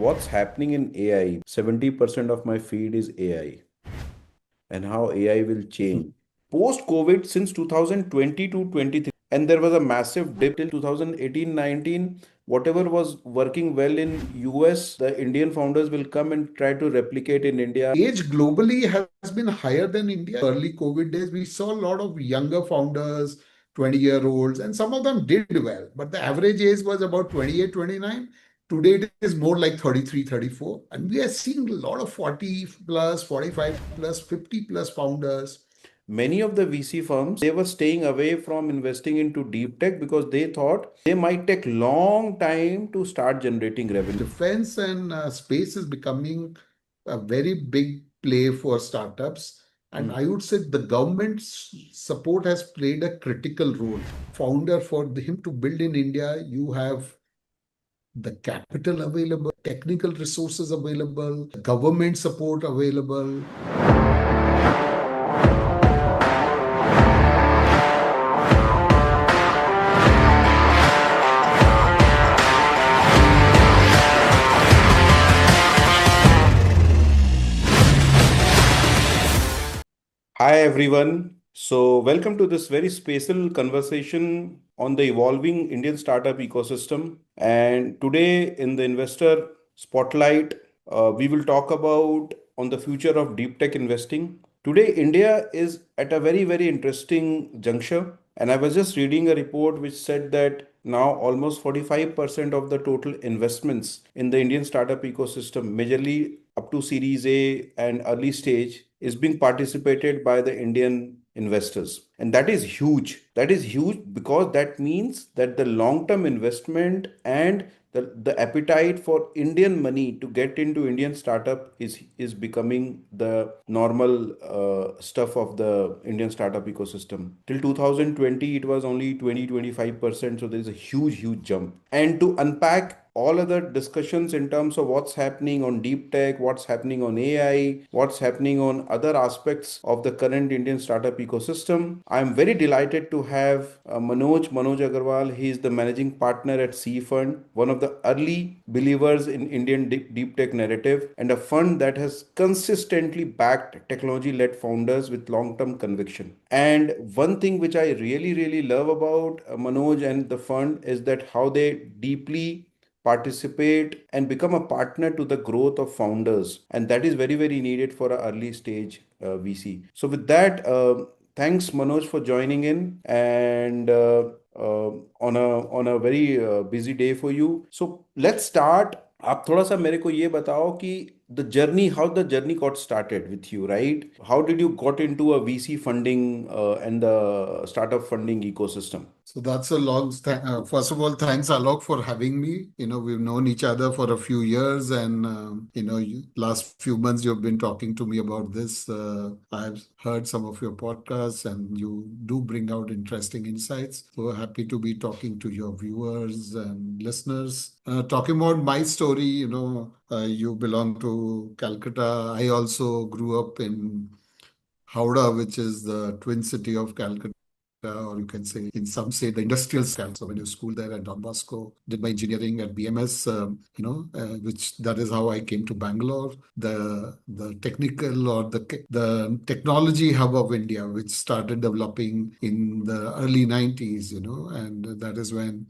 what's happening in AI. 70% of my feed is AI and how AI will change. Post COVID, since 2020 to 23, and there was a massive dip till 2018-19. Whatever was working well in US, the Indian founders will come and try to replicate in India. Age globally has been higher than India. Early COVID days, we saw a lot of younger founders, 20-year-olds, and some of them did well. But the average age was about 28, 29. Today, it is more like 33, 34. And we are seeing a lot of 40 plus, 45 plus, 50 plus founders. Many of the VC firms, they were staying away from investing into deep tech because they thought they might take long time to start generating revenue. Defense and space is becoming a very big play for startups. And I would say the government's support has played a critical role. Founder, for him to build in India, you have the capital available, technical resources available, government support available. Hi everyone. So, welcome to this very special conversation on the evolving Indian startup ecosystem. And today, in the investor spotlight, we will talk about on the future of deep tech investing. Today, India is at a very, very interesting juncture. And I was just reading a report which said that now almost 45% of the total investments in the Indian startup ecosystem, majorly up to Series A and early stage, is being participated by the Indian investors. And that is huge. That is huge because that means that the long-term investment and the appetite for Indian money to get into Indian startup is becoming the normal stuff of the Indian startup ecosystem. Till 2020, it was only 20-25%. So there is a huge jump. And to unpack all other discussions in terms of what's happening on deep tech, what's happening on AI, what's happening on other aspects of the current Indian startup ecosystem. I'm very delighted to have Manoj Agarwal. He is the managing partner at C Fund, one of the early believers in Indian deep tech narrative, and a fund that has consistently backed technology-led founders with long-term conviction. And one thing which I really love about Manoj and the fund is that how they deeply participate and become a partner to the growth of founders, and that is very needed for a early stage VC. So with that, thanks Manoj for joining in, and on a very busy day for you. So let's start. आप थोड़ा सा मेरे को ये बताओ कि how the journey got started with you, right? How did you got into a VC funding and the startup funding ecosystem? So that's a long. First of all, thanks Alok for having me. We've known each other for a few years, and last few months you've been talking to me about this. I've heard some of your podcasts, and you do bring out interesting insights. So happy to be talking to your viewers and listeners. Talking about my story, you belong to Calcutta. I also grew up in Howrah, which is the twin city of Calcutta, or you can say in some say the industrial scale. So when you school there at Don Bosco, did my engineering at BMS, which that is how I came to Bangalore, the technical or the technology hub of India, which started developing in the early 90s, and that is when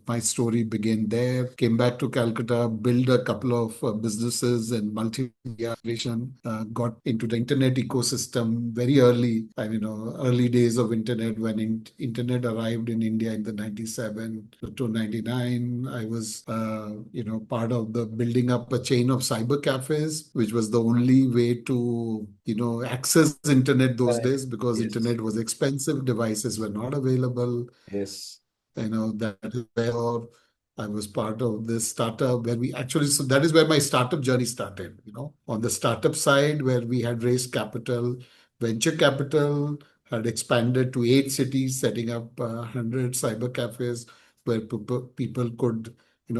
my story began there. Came back to Calcutta, built a couple of businesses and multimedia creation, got into the internet ecosystem very early. Early days of internet when internet arrived in India in the 97 to 99. I was, part of the building up a chain of cyber cafes, which was the only way to, access internet those days because Yes. internet was expensive, devices were not available. Yes. That is where I was part of this startup where so that is where my startup journey started, on the startup side where we had raised capital, venture capital, had expanded to 8 cities, setting up 100 cyber cafes where people could,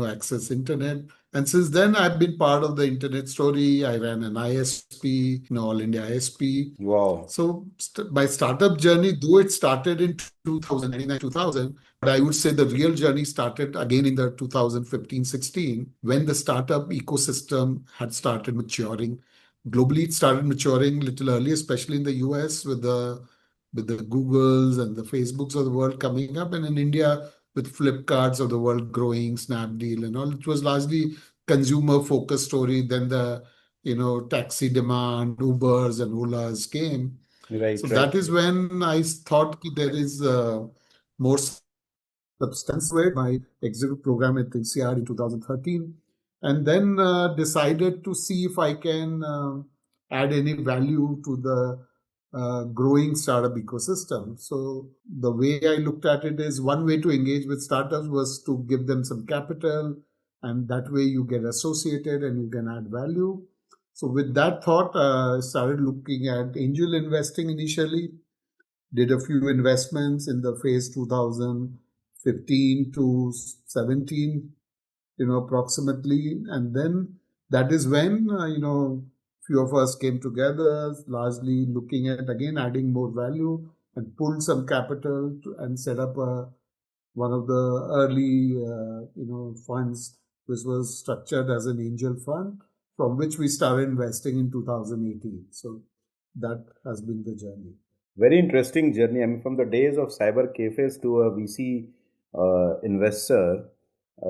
access internet. And since then, I've been part of the internet story. I ran an ISP, All India ISP. Wow. So my startup journey, though it started in 2000, but I would say the real journey started again in the 2015-16 when the startup ecosystem had started maturing. Globally, it started maturing a little early, especially in the US with the Googles and the Facebooks of the world coming up, and in India with Flipkarts of the world growing, Snapdeal and all. It was largely consumer focused story. Then the taxi demand, Ubers and Olas came. So Right, right. that is when I thought ki there is more substance to it. My executive program at NCR in 2013, and then decided to see if I can add any value to the growing startup ecosystem. So the way I looked at it is one way to engage with startups was to give them some capital, and that way you get associated and you can add value. So with that thought, I started looking at angel investing initially, did a few investments in the phase 2015 to 17, approximately. And then that is when, few of us came together, largely looking at again adding more value and pulled some capital and set up one of the early, funds, which was structured as an angel fund, from which we started investing in 2018. So that has been the journey. Very interesting journey. I mean, from the days of cyber cafes to a VC investor,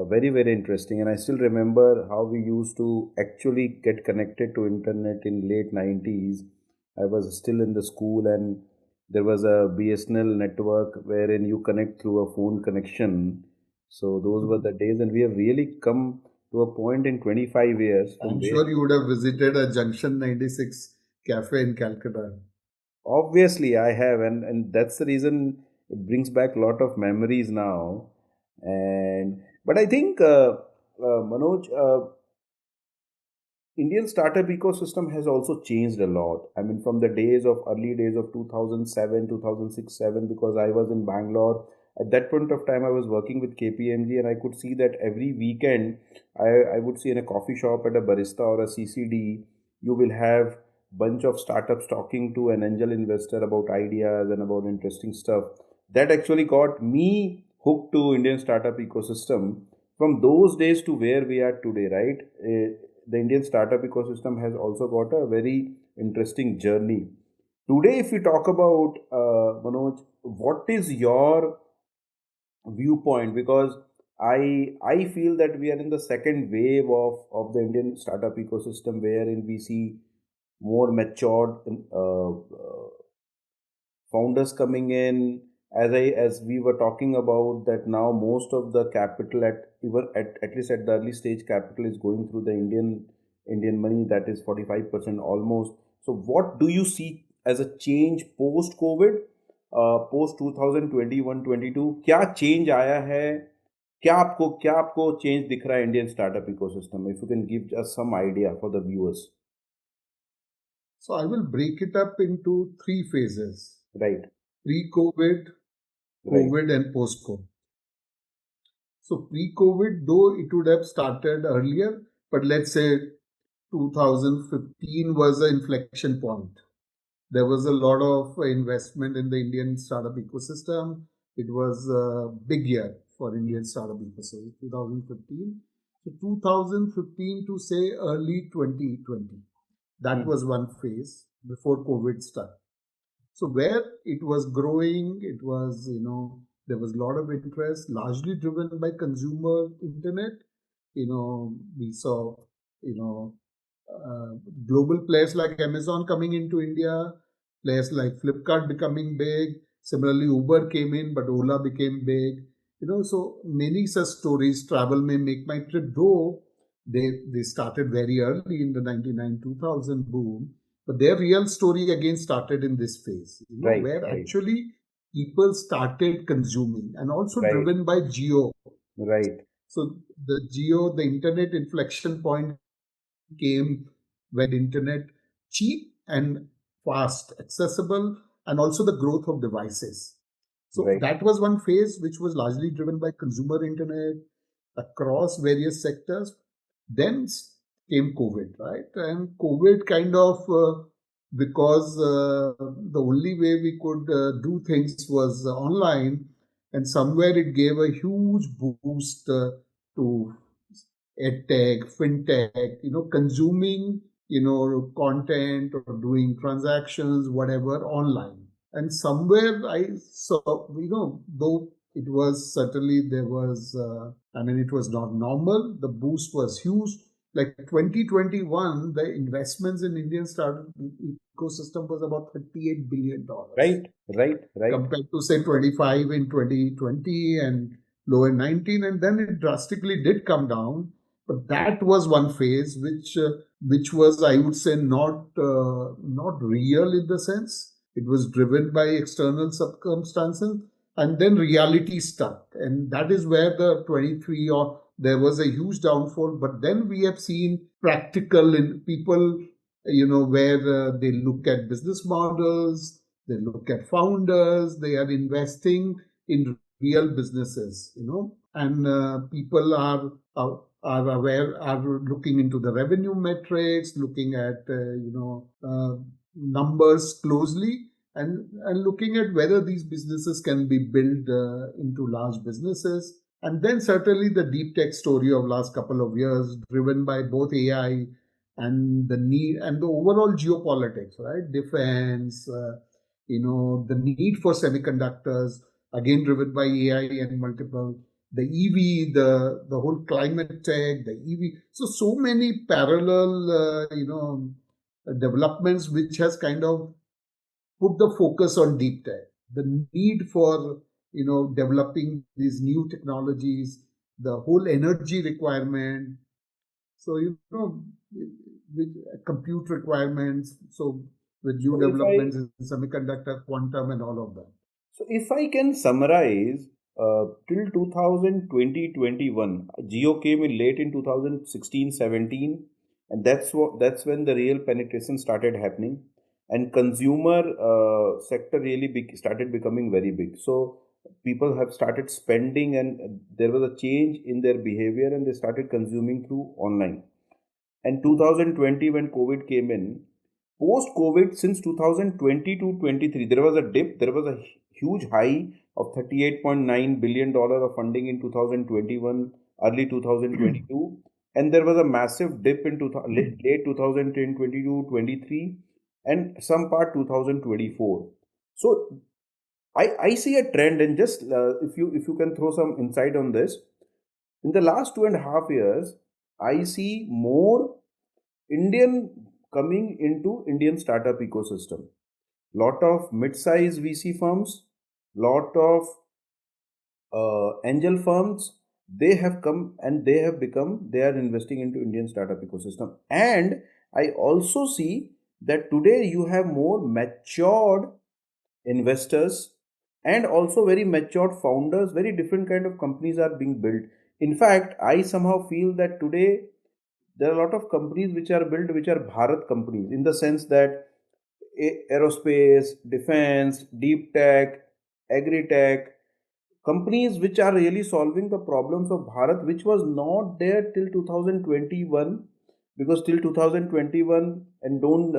very, very interesting. And I still remember how we used to actually get connected to internet in late 90s. I was still in the school and there was a BSNL network wherein you connect through a phone connection. So those were the days, and we have really come to a point in 25 years from I'm where. sure you would have visited a Junction 96 cafe in Calcutta. Obviously, I have, and that's the reason it brings back a lot of memories now. And but I think Manoj, Indian startup ecosystem has also changed a lot. I mean, from the days of early days of 2007, 2006, 7, because I was in Bangalore. At that point of time, I was working with KPMG, and I could see that every weekend, I would see in a coffee shop at a barista or a CCD, you will have bunch of startups talking to an angel investor about ideas and about interesting stuff. That actually got me hooked to Indian startup ecosystem from those days to where we are today, right? The Indian startup ecosystem has also got a very interesting journey. Today, if we talk about Manoj, what is your viewpoint? Because I feel that we are in the second wave of the Indian startup ecosystem, wherein we see more matured founders coming in. As we were talking about that, now most of the capital at least at the early stage capital is going through the Indian money, that is 45% almost. So what do you see as a change post covid, post 2021-22, क्या change आया है? क्या आपको change दिख रहा है Indian startup ecosystem? If you can give us some idea for the viewers. So I will break it up into three phases: Right, pre-COVID, right. COVID, and post-COVID. So pre-COVID, though it would have started earlier, but let's say 2015 was an inflection point. There was a lot of investment in the Indian startup ecosystem. It was a big year for Indian startup ecosystem, 2015. So 2015 to say early 2020. That Hmm. was one phase before COVID started. So where it was growing, it was, there was a lot of interest, largely driven by consumer internet. We saw, you know, uh, global players like Amazon coming into India, players like Flipkart becoming big. Similarly, Uber came in, but Ola became big. So many such stories. Travel may make my trip, though they started very early in the 99 2000 boom, but their real story again started in this phase, Right, where right, actually people started consuming and also right, driven by geo. right, So the internet inflection point came when internet cheap and fast, accessible, and also the growth of devices. So right. that was one phase which was largely driven by consumer internet across various sectors. Then came COVID, right? And COVID kind of, because the only way we could do things was online, and somewhere it gave a huge boost to edtech, fintech, consuming, content or doing transactions, whatever, online. And somewhere I saw, though it was certainly there was, it was not normal. The boost was huge. Like 2021, the investments in Indian startup ecosystem was about $38 billion, Right, right, right. compared to say 25 in 2020 and low in 19, and then it drastically did come down. But that was one phase which was, I would say, not real in the sense. It was driven by external circumstances, and then reality stuck, and that is where the 23, or there was a huge downfall. But then we have seen practical in people, where they look at business models, they look at founders, they are investing in real businesses, and people are aware, are looking into the revenue metrics, looking at numbers closely, and looking at whether these businesses can be built into large businesses. And then certainly the deep tech story of last couple of years, driven by both AI and the need and the overall geopolitics, right? Defense, the need for semiconductors, again driven by AI and multiple, the EV, the whole climate tech, the EV. So many parallel, developments which has kind of put the focus on deep tech, the need for developing these new technologies, the whole energy requirement. So with compute requirements. So with new So if I developments in semiconductor, quantum, and all of that. So if I can summarize, till 2020 21, Geo came in late in 2016 17, and that's when the real penetration started happening, and consumer sector really started becoming very big. So people have started spending, and there was a change in their behavior, and they started consuming through online. And 2020, when COVID came in, post COVID, since 2020 to 23, there was a dip. There was a huge high of $38.9 billion of funding in 2021, early 2022, and there was a massive dip in late 2010, 22, 23, and some part 2024. So I see a trend, and just if you can throw some insight on this, in the last 2.5 years, I see more Indian coming into Indian startup ecosystem. Lot of mid-size VC firms, lot of angel firms. They have come and they have become. They are investing into Indian startup ecosystem. And I also see that today you have more matured investors and also very matured founders. Very different kind of companies are being built. In fact, I somehow feel that today there are a lot of companies which are built, which are Bharat companies, in the sense that aerospace, defense, deep tech, agri tech, companies which are really solving the problems of Bharat, which was not there till 2021, because till 2021, and don't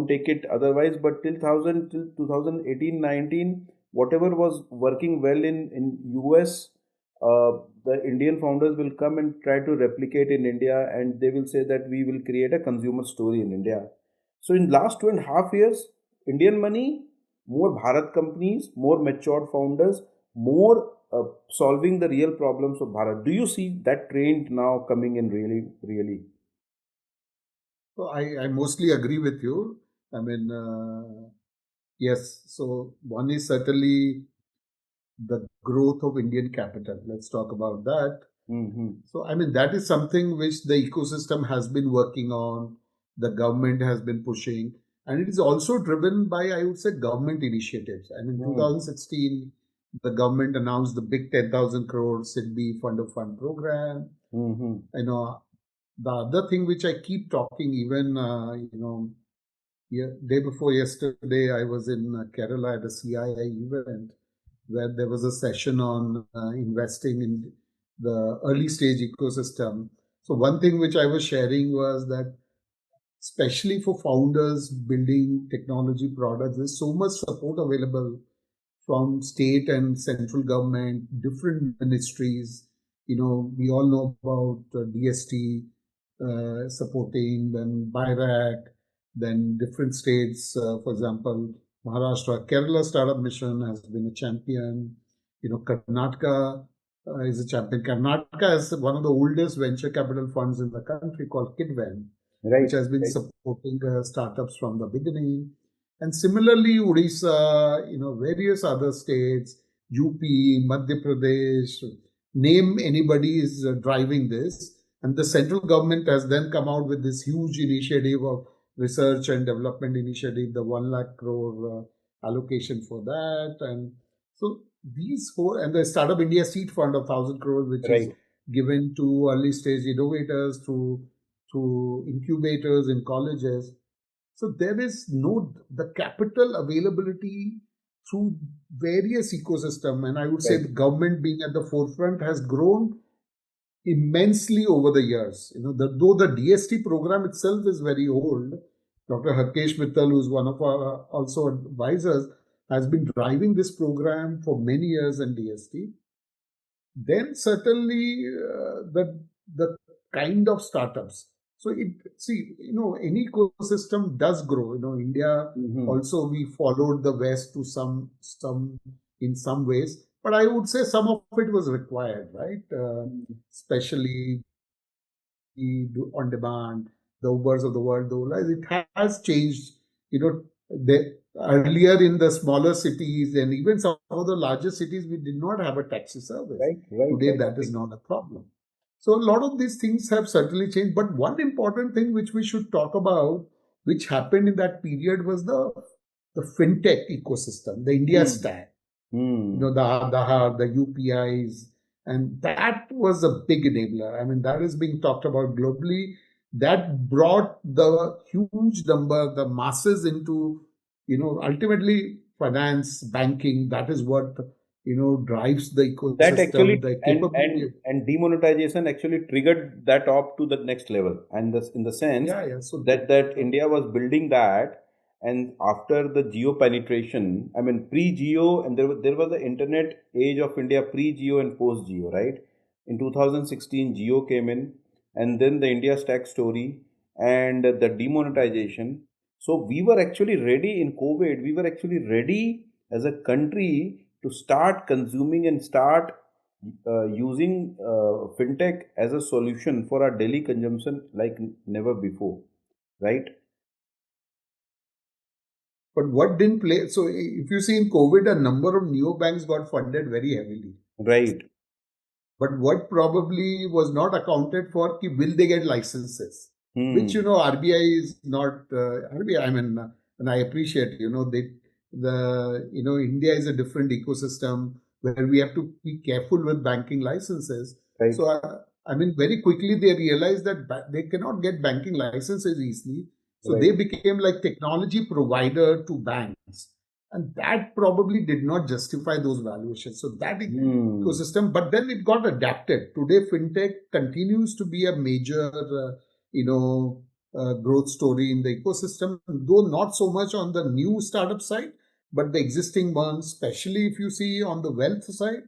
take it otherwise, but till 2018 19, whatever was working well in US, the Indian founders will come and try to replicate in India, and they will say that we will create a consumer story in India. So in last 2.5 years, Indian money, more Bharat companies, more matured founders, more solving the real problems of Bharat. Do you see that trend now coming in really, really? So I mostly agree with you. I mean, yes. So one is certainly the growth of Indian capital. Let's talk about that. Mm-hmm. So, that is something which the ecosystem has been working on, the government has been pushing, and it is also driven by, I would say, government initiatives. 2016, the government announced the big 10,000 crore SIDBI Fund of Fund program. Mm-hmm. The other thing which I keep talking, even, day before yesterday, I was in Kerala at a CII event where there was a session on investing in the early stage ecosystem. So one thing which I was sharing was that especially for founders building technology products, there's so much support available from state and central government, different ministries. We all know about DST supporting, then BIRAC, then different states. For example, Maharashtra, Kerala Startup Mission has been a champion. Karnataka is a champion. Karnataka is one of the oldest venture capital funds in the country called KidVan, which Right. has been Right. supporting startups from the beginning. And similarly, Odisha, various other states, UP, Madhya Pradesh, name anybody is driving this. And the central government has then come out with this huge initiative of research and development initiative, the 1 lakh crore allocation for that. And so these four, and the Startup India Seed Fund of 1,000 crores, which is Right. given to early stage innovators through incubators in colleges. So there is no the capital availability through various ecosystem, and I would say Right. the government being at the forefront has grown immensely over the years. Though the DST program itself is very old, Dr. Harkesh Mittal, who's one of our also advisors, has been driving this program for many years in DST. Then certainly the kind of startups. So any ecosystem does grow. India Mm-hmm. also, we followed the West to some in some ways, but I would say some of it was required, right? Especially on demand, the Ubers of the world, the Olas, it has changed. Earlier in the smaller cities and even some of the larger cities, we did not have a taxi service. Right. Right. Today, Right. that is Right. not a problem. So a lot of these things have certainly changed. But one important thing which we should talk about, which happened in that period, was the fintech ecosystem, the India Hmm. stack, Hmm. the Aadhaar, the UPIs, and that was a big enabler. I mean, that is being talked about globally. That brought the huge number, the masses into, ultimately finance, banking. That is what, drives the That actually, ecosystem, the and capability. demonetization actually triggered that up to the next level, and this in the sense Yeah, yeah. So, that India was building that, and after the geo penetration, I mean pre-geo, and there was the internet age of India, pre-geo and post-geo, right? In 2016 geo came in, and then the India stack story and the demonetization. So we were actually ready in COVID, we were actually ready as a country to start consuming and start using fintech as a solution for our daily consumption like never before, right? but what didn't play? So, if you see in COVID, a number of neobanks got funded very heavily. Right. But what probably was not accounted for, will they get licenses? Which Hmm. RBI is not. RBI, I mean, and I appreciate. The India is a different ecosystem where we have to be careful with banking licenses. Right. So I mean, very quickly they realized that they cannot get banking licenses easily. So they Right. became like technology provider to banks, and that probably did not justify those valuations. So that Hmm. ecosystem, but then it got adapted. Today, fintech continues to be a major, growth story in the ecosystem, though not so much on the new startup side, but the existing ones, especially if you see on the wealth side,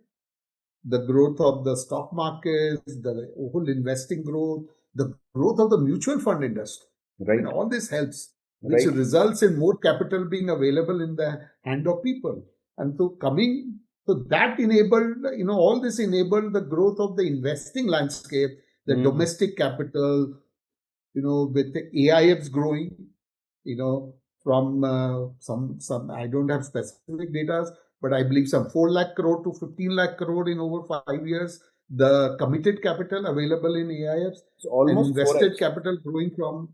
the growth of the stock markets, the whole investing growth, the growth of the mutual fund industry. I mean, Right. all this helps, which Right. results in more capital being available in the hand of people. And so that enabled, all this enabled the growth of the investing landscape, the Hmm. domestic capital, with the AIFs growing, you know, from some I don't have specific data, but I believe some 4 lakh crore to 15 lakh crore in over 5 years. The committed capital available in AIFs It's and almost invested 4x. capital growing from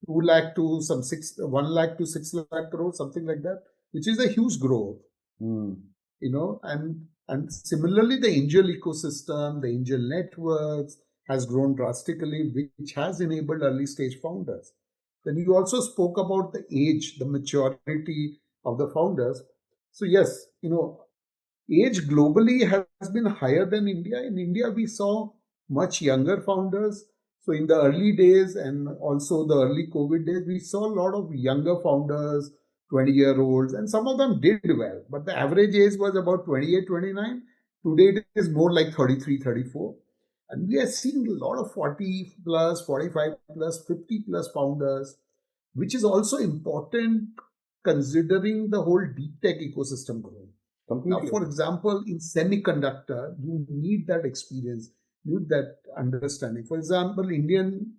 2 lakh to some 1 lakh to 6 lakh crore, something like that, which is a huge growth. Hmm. And similarly the angel ecosystem, the angel networks has grown drastically, which has enabled early stage founders. Then you also spoke about the age, the maturity of the founders. So yes, age globally has been higher than India. In India, we saw much younger founders. So in the early days and also the early COVID days, we saw a lot of younger founders, 20-year-olds, and some of them did well. But the average age was about 28, 29. Today it is more like 33, 34. And we are seeing a lot of 40 plus, 45 plus, 50 plus founders, which is also important considering the whole deep tech ecosystem growing. Now, Completely. for example, in semiconductor, you need that experience, you need that understanding. For example, Indian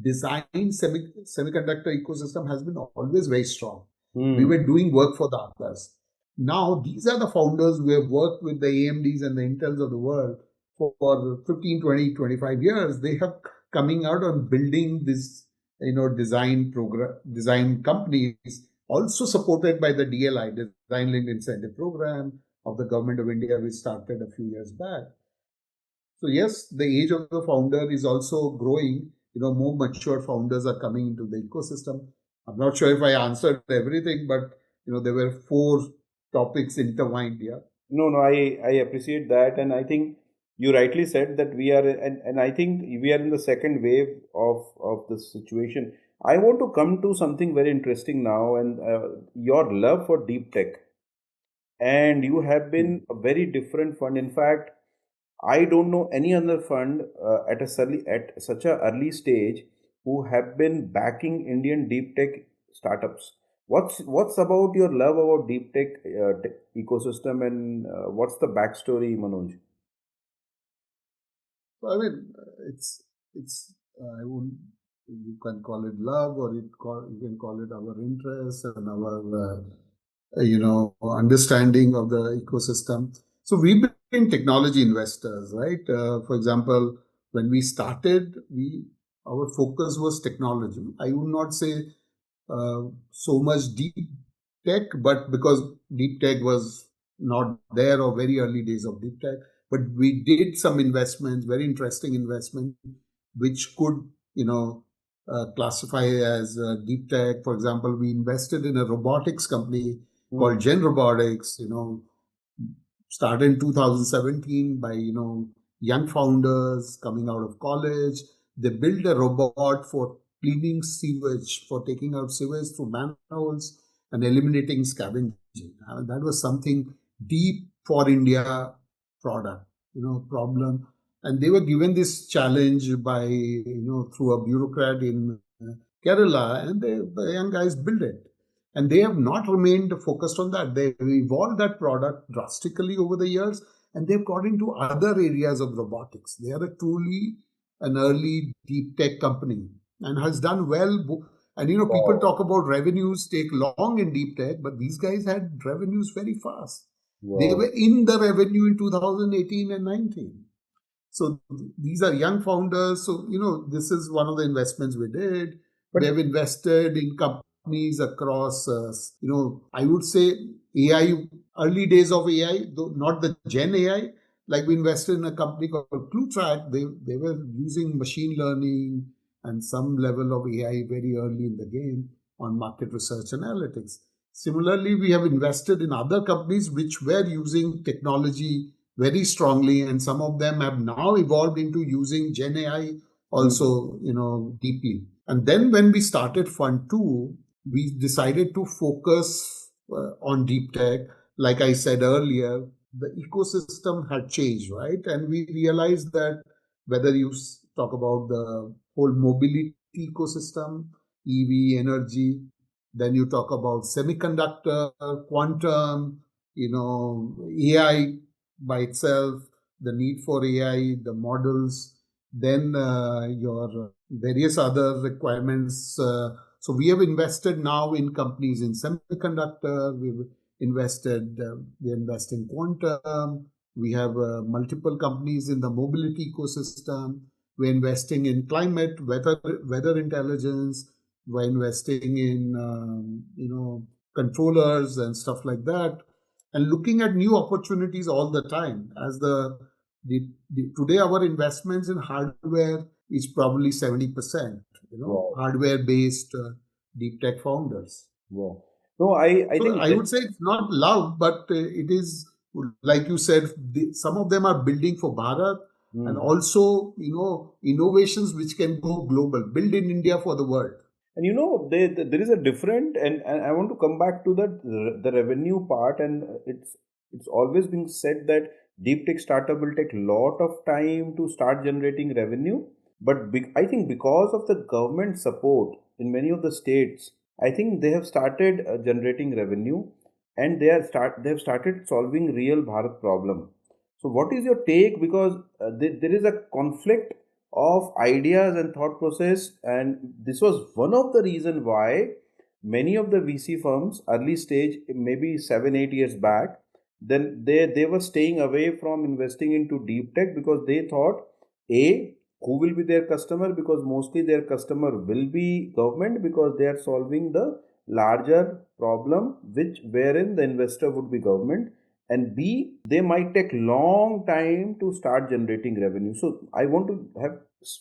design semiconductor ecosystem has been always very strong. We Hmm. were doing work for the others. Now, these are the founders who have worked with the AMDs and the Intels of the world for 15, 20, 25 years. They have coming out on building this, design program, design companies, also supported by the DLI, Design Linked Incentive Program of the Government of India, which started a few years back. So yes, the age of the founder is also growing. More mature founders are coming into the ecosystem. I'm not sure if I answered everything, but there were four topics intertwined here. No, no, I appreciate that, and I think you rightly said that we are, and I think we are in the second wave of this situation. I want to come to something very interesting now, and your love for deep tech, and you have been a very different fund. In fact, I don't know any other fund at such a early stage who have been backing Indian deep tech startups. What's about your love about deep tech ecosystem, and what's the backstory, Manoj? So I mean, it's I wouldn't. You can call it love, or you can call it our interest and our understanding of the ecosystem. So we've been technology investors, right? For example, when we started, we our focus was technology. I would not say so much deep tech, but because deep tech was not there or very early days of deep tech, but we did some investments, very interesting investment, which could, classify as deep tech. For example, we invested in a robotics company Hmm. called Gen Robotics, started in 2017 by young founders coming out of college. They built a robot for cleaning sewage, for taking out sewage through manholes and eliminating scavenging. That was something deep for India product, problem. And they were given this challenge by through a bureaucrat in Kerala, and the young guys built it. And they have not remained focused on that. They've evolved that product drastically over the years, and they've got into other areas of robotics. They are a truly an early deep tech company and has done well. And people Wow. talk about revenues take long in deep tech, but these guys had revenues very fast. They Wow. were in the revenue in 2018 and 19. So these are young founders. So, this is one of the investments we did. We But have invested in companies across, I would say AI, early days of AI, though not the Gen AI. Like we invested in a company called ClueTrack. They were using machine learning and some level of AI very early in the game on market research analytics. Similarly, we have invested in other companies which were using technology very strongly, and some of them have now evolved into using Gen AI hmm, also, deeply. And then when we started Fund 2, we decided to focus on deep tech. Like I said earlier, the ecosystem had changed, right? And we realized that whether you talk about the whole mobility ecosystem, EV, energy, then you talk about semiconductor, quantum, AI by itself, the need for AI, the models, then your various other requirements. So we have invested now in companies in semiconductor. We invest in quantum. We have multiple companies in the mobility ecosystem. We're investing in climate, weather intelligence. We're investing in controllers and stuff like that, and looking at new opportunities all the time. As today our investments in hardware is probably 70%. wow. Hardware based deep tech founders. Wow. No, I So think I that would say it's not love, but it is like you said, some of them are building for Bharat, and Hmm. also, innovations which can go global, build in India for the world. And there is a different, and I want to come back to the revenue part, and it's always been said that deep tech startup will take a lot of time to start generating revenue. But I think because of the government support in many of the states, I think they have started generating revenue, and they have started solving real Bharat problem. So, what is your take? Because there is a conflict of ideas and thought process, and this was one of the reason why many of the VC firms, early stage, maybe 7 8 years back, then they were staying away from investing into deep tech because they thought, a, who will be their customer, because mostly their customer will be government, because they are solving the larger problem which wherein the investor would be government, and b, they might take long time to start generating revenue. So I want to have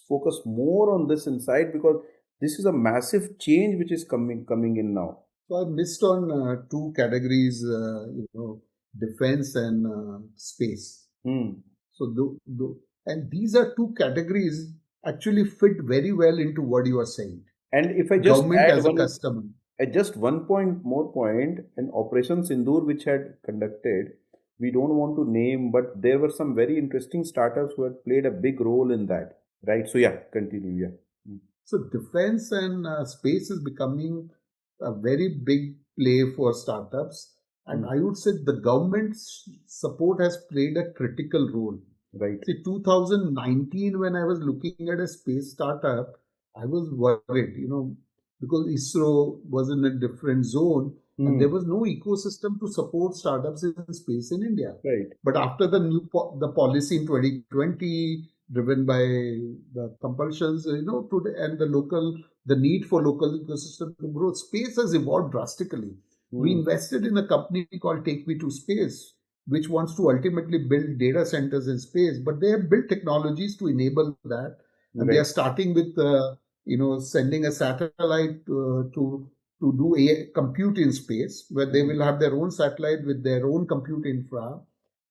focus more on this insight, because this is a massive change which is coming in now. So I missed on two categories, defense and space. Hmm. So and these are two categories actually fit very well into what you are saying. And if I just Government add as a one, customer. at just one point more point, in Operation Sindoor which had conducted, we don't want to name, but there were some very interesting startups who had played a big role in that, right? So yeah, continue. Yeah. Mm. So defense and space is becoming a very big play for startups. And Mm. I would say the government's support has played a critical role. Right. See, 2019, when I was looking at a space startup, I was worried, because ISRO was in a different zone and there Hmm. was no ecosystem to support startups in space in India. Right. But after the policy in 2020, driven by the compulsions, and the need for local ecosystem to grow, space has evolved drastically. We Hmm. invested in a company called Take Me to Space, which wants to ultimately build data centers in space, but they have built technologies to enable that, and they are Right. starting with sending a satellite to do compute in space, where they Hmm. will have their own satellite with their own compute infra,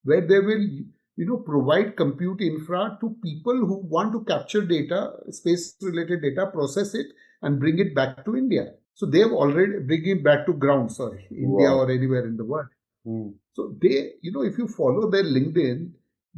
where they will provide compute infra to people who want to capture data, space related data, process it, and bring it back to India. So they have already bring it back to ground, sorry, India Wow. or anywhere in the world. Hmm. So they, if you follow their LinkedIn,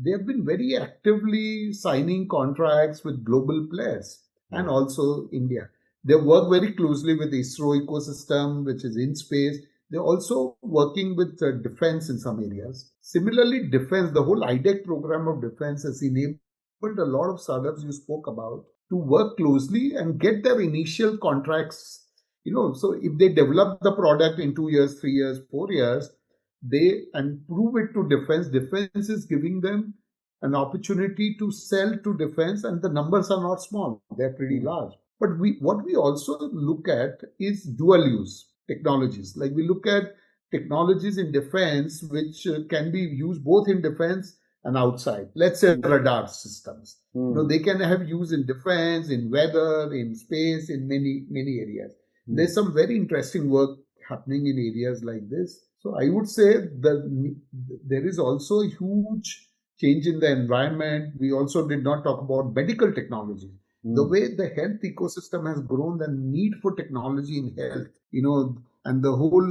they have been very actively signing contracts with global players and Wow. also India. They work very closely with ISRO ecosystem, which is in space. They're also working with defense in some areas. Similarly, defense, the whole IDEC program of defense has enabled a lot of startups you spoke about to work closely and get their initial contracts. So if they develop the product in 2 years, 3 years, 4 years, they and prove it to defense. Defense is giving them an opportunity to sell to defense, and the numbers are not small, they're pretty Hmm. large. But what we also look at is dual use technologies. Like we look at technologies in defense which can be used both in defense and outside. Let's say Hmm. radar systems. Hmm. They can have use in defense, in weather, in space, in many areas. Hmm. There's some very interesting work happening in areas like this. So I would say that there is also a huge change in the environment. We also did not talk about medical technology. The Hmm. way the health ecosystem has grown, the need for technology in health, and the whole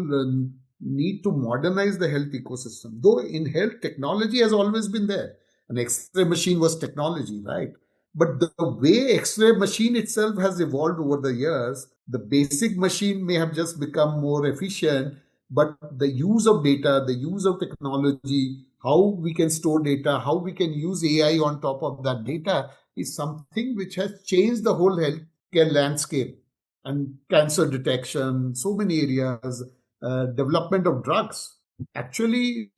need to modernize the health ecosystem. Though in health, technology has always been there. An X-ray machine was technology, right? But the way X-ray machine itself has evolved over the years, the basic machine may have just become more efficient, but the use of data, the use of technology, how we can store data, how we can use AI on top of that data is something which has changed the whole healthcare landscape and cancer detection, so many areas, development of drugs. Actually,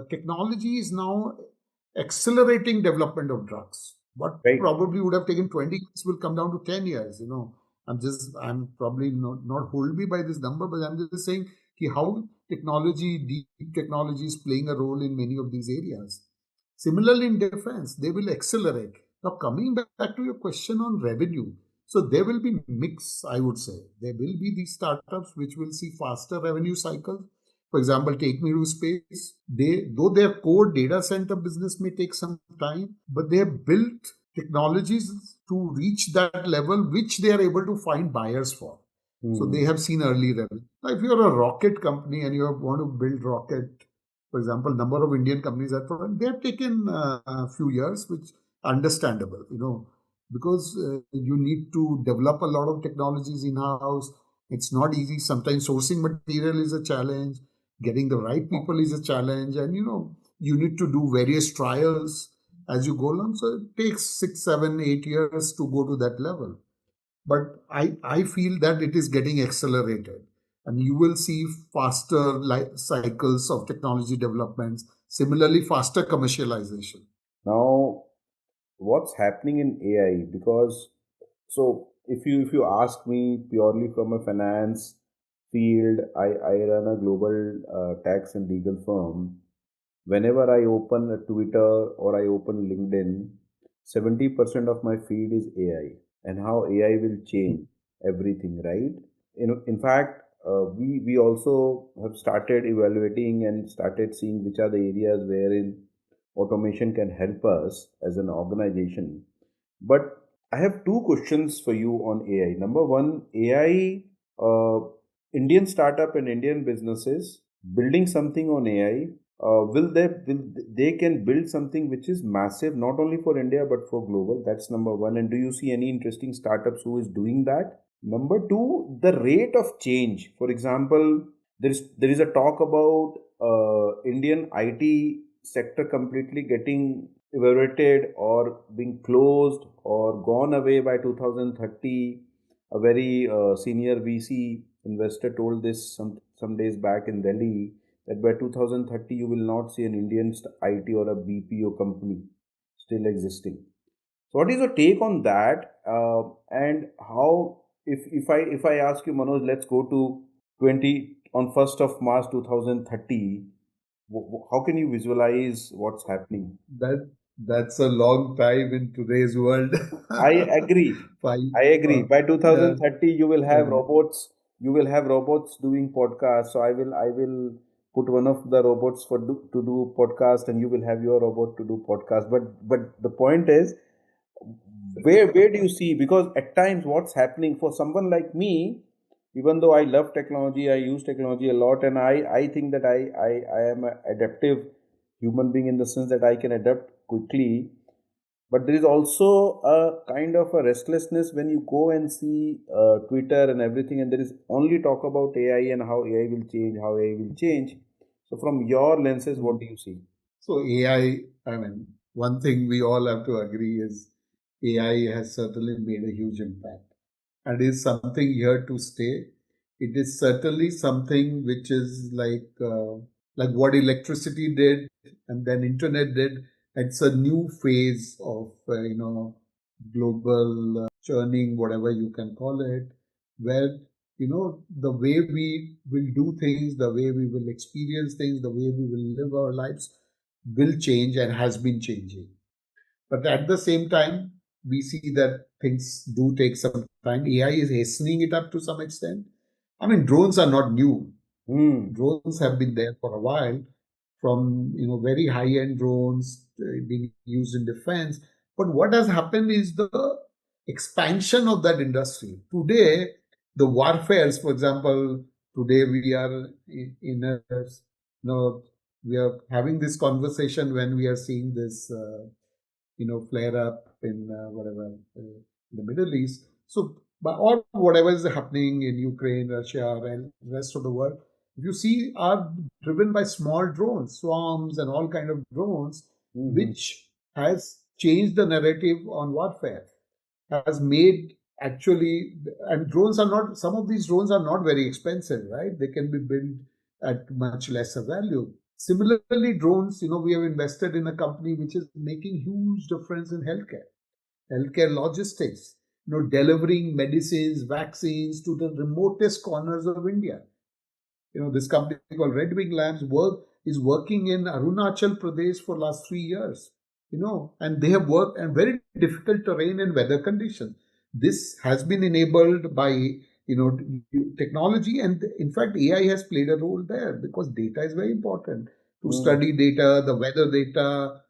technology is now accelerating development of drugs. What Right. probably would have taken 20 years will come down to 10 years. I'm probably not hold me by this number, but I'm just saying how deep technology is playing a role in many of these areas. Similarly, in defense, they will accelerate. Now, coming back to your question on revenue, so there will be mix, I would say. There will be these startups which will see faster revenue cycles. For example, take me to space. Though their core data center business may take some time, but they have built technologies to reach that level which they are able to find buyers for. So they Hmm. have seen early revenue. Now, if you're a rocket company and you want to build rocket, for example, number of Indian companies that they have taken a few years, which understandable, because you need to develop a lot of technologies in house. It's not easy. Sometimes sourcing material is a challenge. Getting the right people is a challenge, and you need to do various trials as you go along. So it takes 6, 7, 8 years to go to that level. But I feel that it is getting accelerated, and you will see faster cycles of technology developments, similarly faster commercialization. Now, what's happening in AI? Because so if you ask me purely from a finance field, I run a global tax and legal firm. Whenever I open a Twitter or I open LinkedIn, 70% of my feed is AI and how AI will change everything, right? In fact, we also have started evaluating and started seeing which are the areas wherein automation can help us as an organization. But I have two questions for you on AI. Number one, AI, Indian startup and Indian businesses building something on AI, will they can build something which is massive not only for India but for global? That's number one. And do you see any interesting startups who is doing that? Number two, the rate of change. For example, there is a talk about Indian IT sector completely getting evaluated or being closed or gone away by 2030. A very senior VC investor told this some days back in Delhi that by 2030 you will not see an Indian IT or a BPO company still existing. So what is your take on that? And how, if I ask you, Manoj, let's go to 20 on 1st of March 2030. How can you visualize what's happening? That that's a long time in today's world. I agree. Five, I agree. By yeah, 2030, you will have yeah. robots. You will have robots doing podcasts. So I will put one of the robots to do podcast, and you will have your robot to do podcast. But the point is, where do you see? Because at times, what's happening for someone like me, even though I love technology, I use technology a lot, and I think that I am an adaptive human being in the sense that I can adapt quickly, but there is also a kind of a restlessness when you go and see Twitter and everything, and there is only talk about AI and how AI will change, how AI will change. So, from your lenses, what do you see? So I mean, one thing we all have to agree is AI has certainly made a huge impact and is something here to stay. It is certainly something which is like what electricity did and then internet did. It's a new phase of global churning, whatever you can call it, where the way we will do things, the way we will experience things, the way we will live our lives will change and has been changing. But at the same time, we see that things do take some time. AI is hastening it up to some extent. I mean, drones are not new. Hmm. Drones have been there for a while, from very high-end drones being used in defense. But what has happened is the expansion of that industry. Today, the warfares, for example, today we are in a we are having this conversation when we are seeing this flare up in whatever the Middle East. So, or whatever is happening in Ukraine, Russia, and rest of the world, you see, are driven by small drones, swarms, and all kind of drones, Hmm. which has changed the narrative on warfare. Has made actually, and drones are not. Some of these drones are not very expensive, right? They can be built at much lesser value. Similarly, drones, we have invested in a company which is making huge difference in healthcare logistics, delivering medicines, vaccines to the remotest corners of India. This company called Red Wing Labs is working in Arunachal Pradesh for last 3 years. And they have worked in very difficult terrain and weather conditions. This has been enabled by technology, and in fact AI has played a role there because data is very important to Mm. study data, the weather data,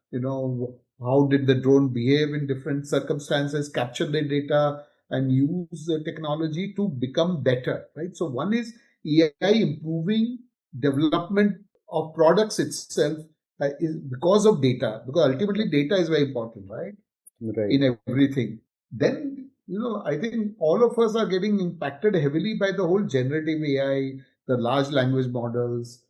how did the drone behave in different circumstances, capture the data and use the technology to become better, right? So one is AI improving development of products itself, is because of data, because ultimately data is very important, right, Right. in everything. Then, I think all of us are getting impacted heavily by the whole generative AI, the large language models,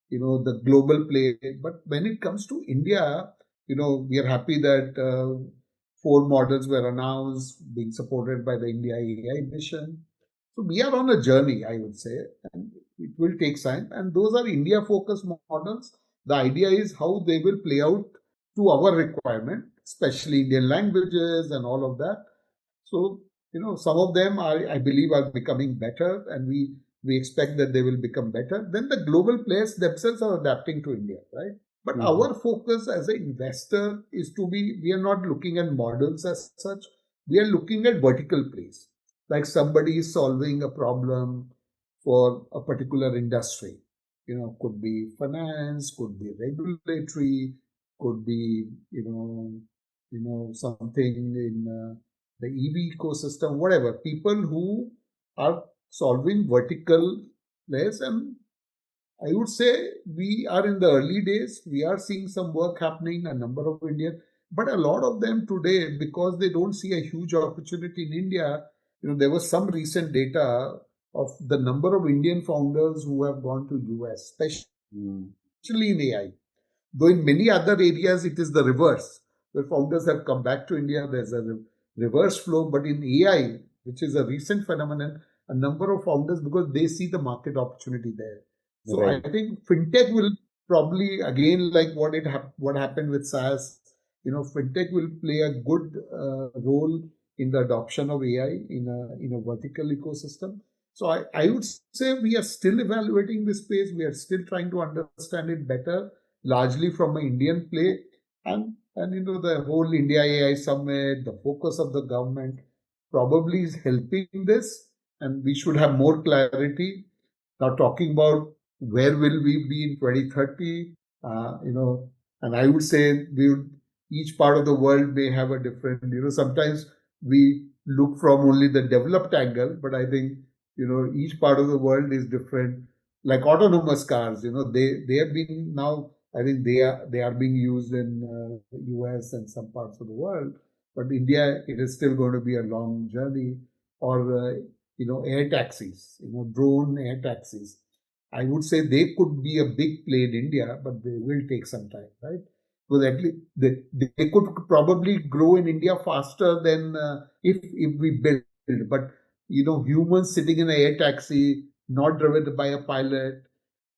the global play. But when it comes to India, we are happy that four models were announced, being supported by the India AI mission. So we are on a journey, I would say, and it will take time. And those are India focused models. The idea is how they will play out to our requirement, especially Indian languages and all of that. So, some of them are, I believe, are becoming better, and we expect that they will become better. Then the global players themselves are adapting to India, right? But Mhm. our focus as an investor is to be, we are not looking at models as such. We are looking at vertical plays. Like somebody is solving a problem for a particular industry. Could be finance, could be regulatory, could be, something in the EV ecosystem, whatever. People who are solving vertical layers, and I would say we are in the early days. We are seeing some work happening, a number of Indian, but a lot of them today, because they don't see a huge opportunity in India. There was some recent data of the number of Indian founders who have gone to US, Mm. especially in AI. Though in many other areas it is the reverse, where founders have come back to India, there's a reverse flow. But in AI, which is a recent phenomenon, a number of founders, because they see the market opportunity there. So I Right. think fintech will probably again, like what happened with SaaS. Fintech will play a good role in the adoption of AI in a vertical ecosystem. So I would say we are still evaluating this space. We are still trying to understand it better, largely from an Indian play. And the whole India AI summit, the focus of the government probably is helping this, and we should have more clarity. Now talking about where will we be in 2030, and I would say each part of the world may have a different, sometimes we look from only the developed angle, but I think, each part of the world is different. Like autonomous cars, they have been now, I think they are being used in US and some parts of the world, but India, it is still going to be a long journey. Or air taxis, drone air taxis. I would say they could be a big play in India, but they will take some time, right? Because at least they could probably grow in India faster than if we build. But humans sitting in an air taxi, not driven by a pilot,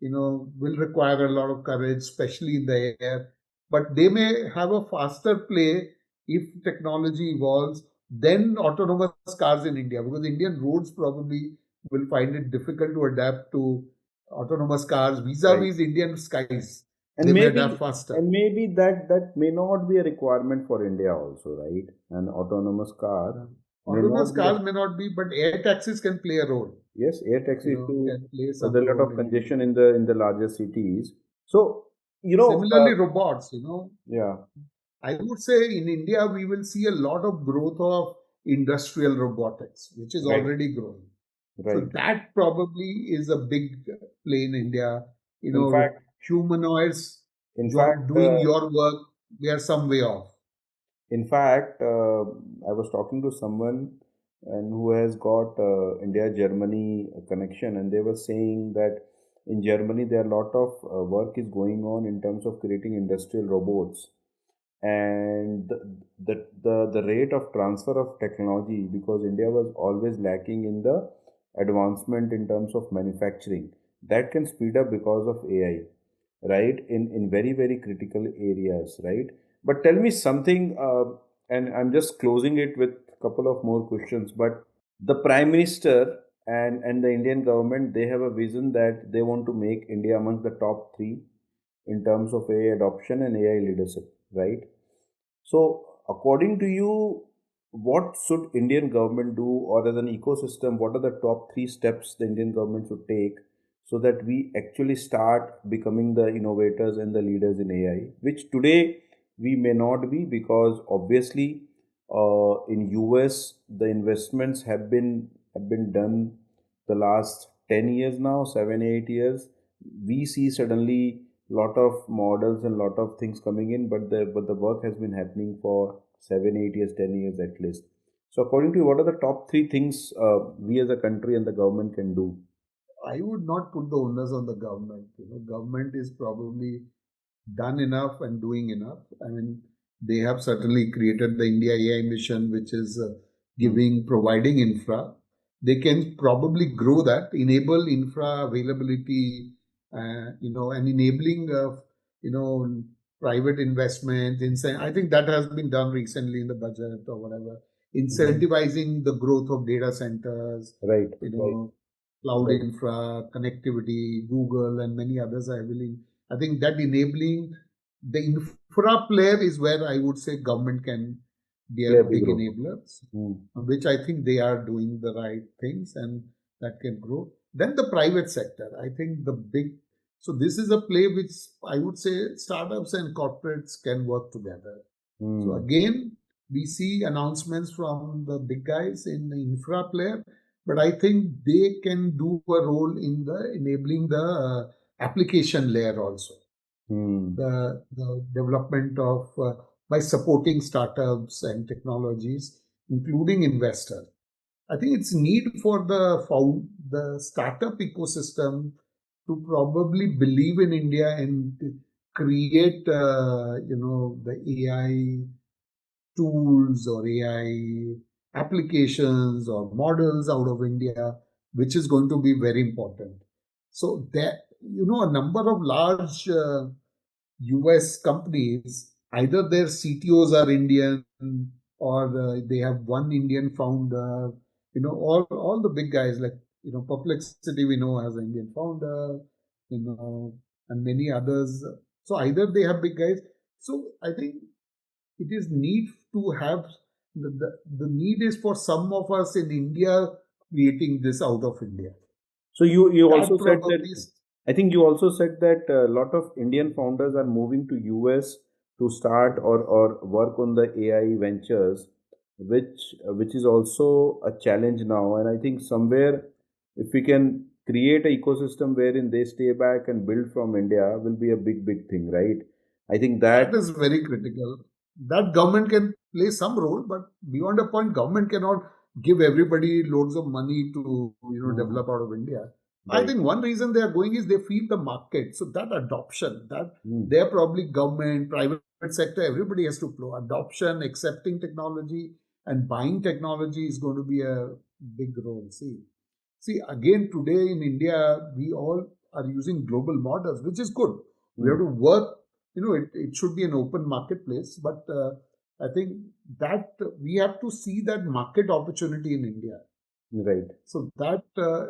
will require a lot of courage, especially in the air. But they may have a faster play if technology evolves than autonomous cars in India, because Indian roads probably will find it difficult to adapt to autonomous cars Right. vis-a-vis Indian skies. And They may adapt maybe faster. and maybe that may not be a requirement for India also, right? An autonomous car Uh, may Autonomous not be a cars may not be, but air taxis can play a role. yes, air taxi too. Can play There's a some lot role of in India. congestion in the larger cities. So, Similarly, robots. yeah, I would say in India, we will see a lot of growth of industrial robotics, which is right, already growing. So right. that probably is a big play in India. In fact, Humanoids in fact, doing your work, we are some way off. In fact, I was talking to someone and who has got India-Germany connection, and they were saying that in Germany there are a lot of work is going on in terms of creating industrial robots, and the rate of transfer of technology, because India was always lacking in the advancement in terms of manufacturing, that can speed up because of AI, right, in very very critical areas, right? But tell me something, and I'm just closing it with a couple of more questions. But the prime minister and the Indian government, they have a vision that they want to make India amongst the top three in terms of AI adoption and AI leadership, right? So according to you, what should Indian government do, or as an ecosystem, what are the top three steps the Indian government should take so that we actually start becoming the innovators and the leaders in AI, which today we may not be because obviously in US the investments have been done the last 10 years now, 7 8 years. We see suddenly lot of models and lot of things coming in, but the work has been happening for 7 8 years, 10 years at least. So according to you, what are the top three things we as a country and the government can do? I would not put the onus on the government. Government is probably done enough and doing enough. I mean, they have certainly created the India AI mission, which is Hmm. providing infra. They can probably grow that, enable infra availability, and enabling you know, private investment. I think that has been done recently in the budget or whatever. Mhm. Incentivizing the growth of data centers, Right, you right, know, cloud right. infra, connectivity, Google, and many others are heavily. I think that enabling the infra player is where I would say government can be a Play a big big role. enabler, Hmm. which I think they are doing the right things and that can grow. Then the private sector, I think so this is a play which I would say startups and corporates can work together. So Hmm. again, we see announcements from the big guys in the infra player, but I think they can do a role in the enabling the application layer also. Hmm. The development of by supporting startups and technologies, including investors. I think it's need for the startup ecosystem to probably believe in India and create the AI tools or AI applications or models out of India, which is going to be very important. So that a number of large US companies, either their CTOs are Indian or they have one Indian founder. All the big guys like Perplexity we know has an Indian founder, and many others. So either they have big guys. So I think it is need to have the need is for some of us in India creating this out of India. So you also That said that probably I think you also said that a lot of Indian founders are moving to US to start or work on the AI ventures, which is also a challenge now. And I think somewhere if we can create an ecosystem wherein they stay back and build from India will be a big thing, right? I think that that. is very critical. That government can play some role, but beyond a point, government cannot give everybody loads of money to Mhm. develop out of India. I Right. think one reason they are going is they feel the market. So that adoption, that Mm. they're probably government, private sector, everybody has to flow. Adoption, accepting technology, and buying technology is going to be a big role. See, again, today in India, we all are using global models, which is good. We have Mm. to work, it should be an open marketplace, but I think that we have to see that market opportunity in India. Right. So that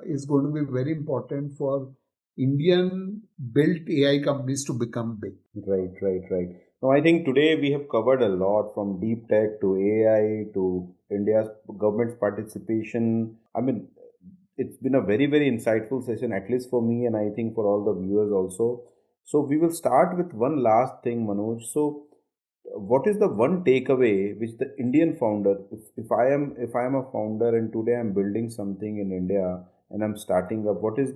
is going to be very important for Indian built AI companies to become big. Right, right, right. Now, I think today we have covered a lot from deep tech to AI to India's government's participation. I mean, it's been a very insightful session, at least for me, and I think for all the viewers also. So, we will start with one last thing, Manoj. So, what is the one takeaway which the Indian founder, if I am a founder and today I'm building something in India and I'm starting up, what is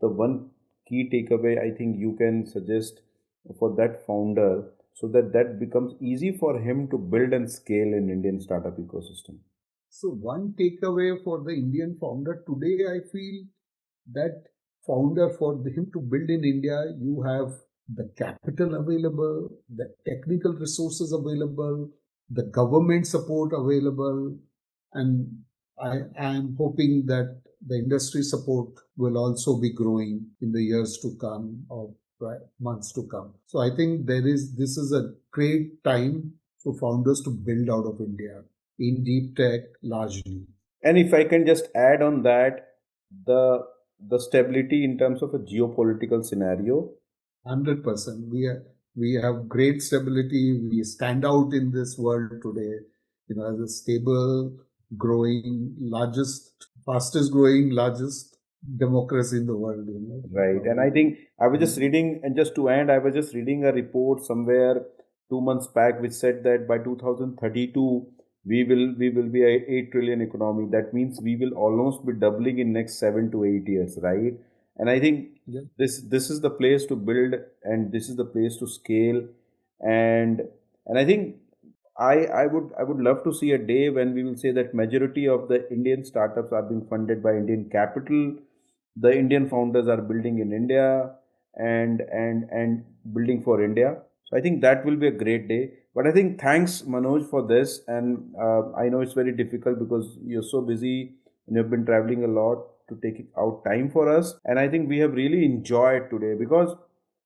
the one key takeaway I think you can suggest for that founder so that that becomes easy for him to build and scale in Indian startup ecosystem? So one takeaway for the Indian founder today, I feel that founder for him to build in India, you have the capital available, the technical resources available, the government support available, and I am hoping that the industry support will also be growing in the years to come or months to come. So I think this is a great time for founders to build out of India in deep tech largely. And if I can just add on that, the the stability in terms of a geopolitical scenario. 100%. We have great stability. We stand out in this world today. as a stable, growing, fastest growing, largest democracy in the world. Right. And I think I was just reading, and just to end, I was just reading a report somewhere 2 months back which said that by 2032 we will be a 8 trillion economy. That means we will almost be doubling in next 7 to 8 years, right? And I think Yeah. this is the place to build, and this is the place to scale. And I think I would love to see a day when we will say that majority of the Indian startups are being funded by Indian capital. The Indian founders are building in India, and building for India. So I think that will be a great day. But I think thanks Manoj for this, and I know it's very difficult because you're so busy and you've been traveling a lot to take out time for us. And I think we have really enjoyed today because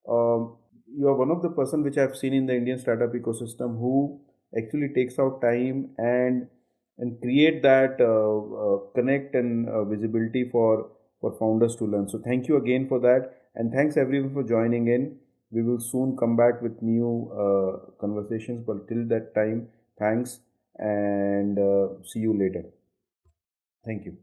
you are one of the person which I've seen in the Indian startup ecosystem who actually takes out time and create that connect and visibility for founders to learn. So thank you again for that, and thanks everyone for joining in. We will soon come back with new conversations, but till that time, thanks, and see you later. Thank you.